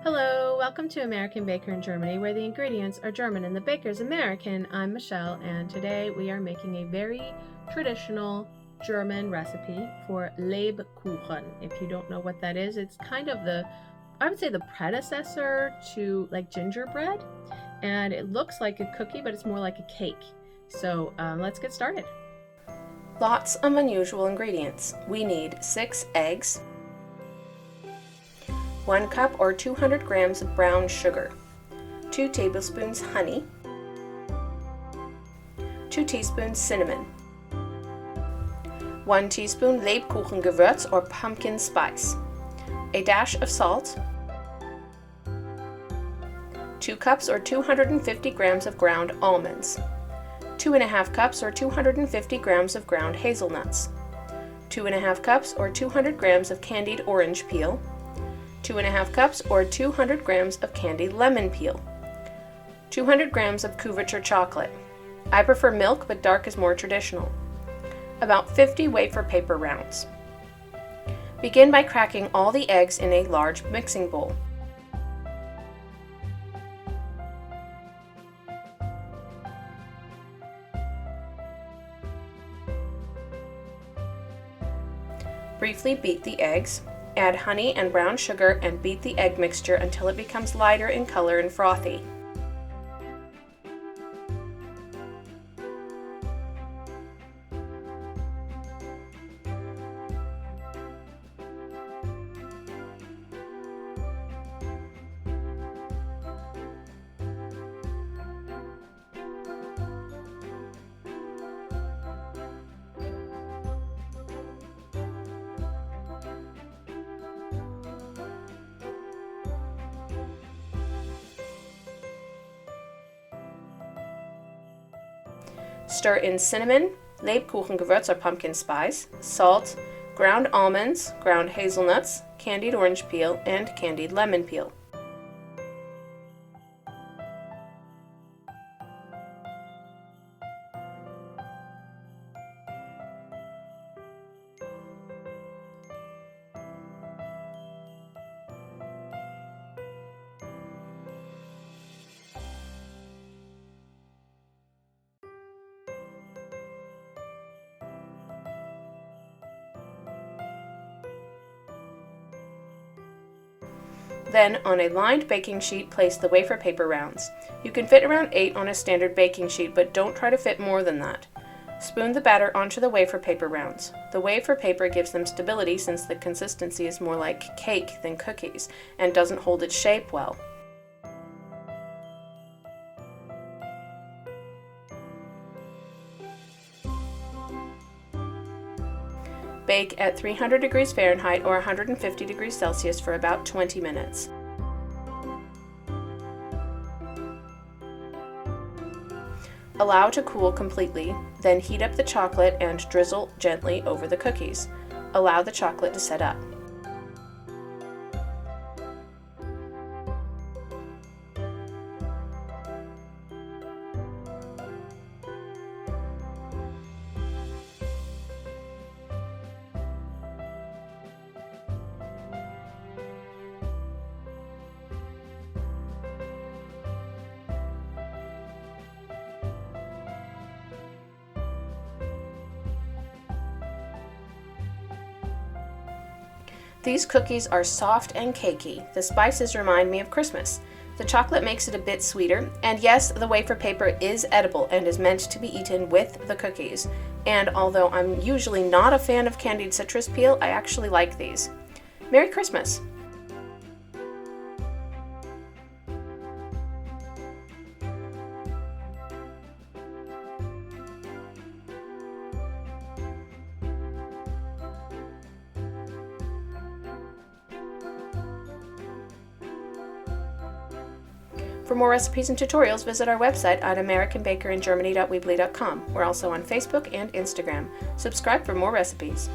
Hello, welcome to American Baker in Germany, where the ingredients are German and the baker's American. I'm Michelle, and today we are making a very traditional German recipe for Lebkuchen. If you don't know what that is, it's kind of I would say the predecessor to like gingerbread, and it looks like a cookie, but it's more like a cake. So let's get started. Lots of unusual ingredients. We need 6 eggs, 1 cup or 200 grams of brown sugar, 2 tablespoons honey, 2 teaspoons cinnamon, 1 teaspoon Lebkuchengewürz or pumpkin spice, a dash of salt, 2 cups or 250 grams of ground almonds, 2½ cups or 250 grams of ground hazelnuts, 2½ cups or 200 grams of candied orange peel, 2½ cups or 200 grams of candied lemon peel, 200 grams of couverture chocolate. I prefer milk, but dark is more traditional. About 50 wafer paper rounds. Begin by cracking all the eggs in a large mixing bowl. Briefly beat the eggs. Add honey and brown sugar and beat the egg mixture until it becomes lighter in color and frothy. Stir in cinnamon, Lebkuchengewürz or pumpkin spice, salt, ground almonds, ground hazelnuts, candied orange peel, and candied lemon peel. Then, on a lined baking sheet, place the wafer paper rounds. You can fit around 8 on a standard baking sheet, but don't try to fit more than that. Spoon the batter onto the wafer paper rounds. The wafer paper gives them stability since the consistency is more like cake than cookies and doesn't hold its shape well. Bake at 300 degrees Fahrenheit or 150 degrees Celsius for about 20 minutes. Allow to cool completely, then heat up the chocolate and drizzle gently over the cookies. Allow the chocolate to set up. These cookies are soft and cakey. The spices remind me of Christmas. The chocolate makes it a bit sweeter, and yes, the wafer paper is edible and is meant to be eaten with the cookies. And although I'm usually not a fan of candied citrus peel, I actually like these. Merry Christmas! For more recipes and tutorials, visit our website at americanbakeringermany.weebly.com. We're also on Facebook and Instagram. Subscribe for more recipes.